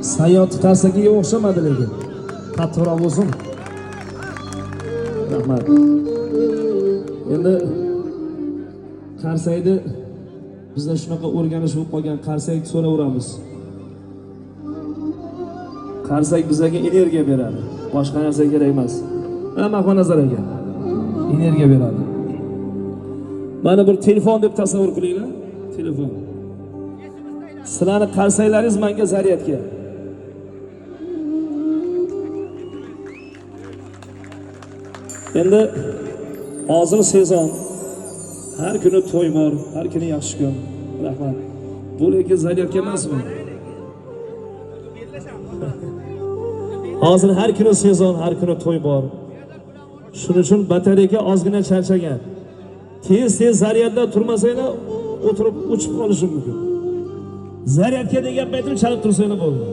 Sayyot qarsakiga o'xshamadi lekin. Qattiqroq bo'lsin. Rahmat. Endi qarsakni bizda shunaqa o'rganish bo'lib qolgan, qarsakni so'raveramiz. Qarsak bizga energiya beradi. Boshqa narsa kerak emas. Mahmud Nazar aka. Energiya beradi. Mana bir telefon deb tasavvur qilinglar. Telefon. Sizlarning qarsaklaringiz menga zaryadga. Endi hozir sezon. Har kuni to'y bor, har kuni yaxshi kun. Rahmat. Bu lekin zaryadga emasmi? Hozir har kuni sezon, har kuni to'y bor. Shuning uchun batareyaga ozgina charchagan. Tez zaryadda turmasanglar, o'tirib o'chib qolishi mumkin. Zaryadga degan paytda chalib tursanglar bo'ldi.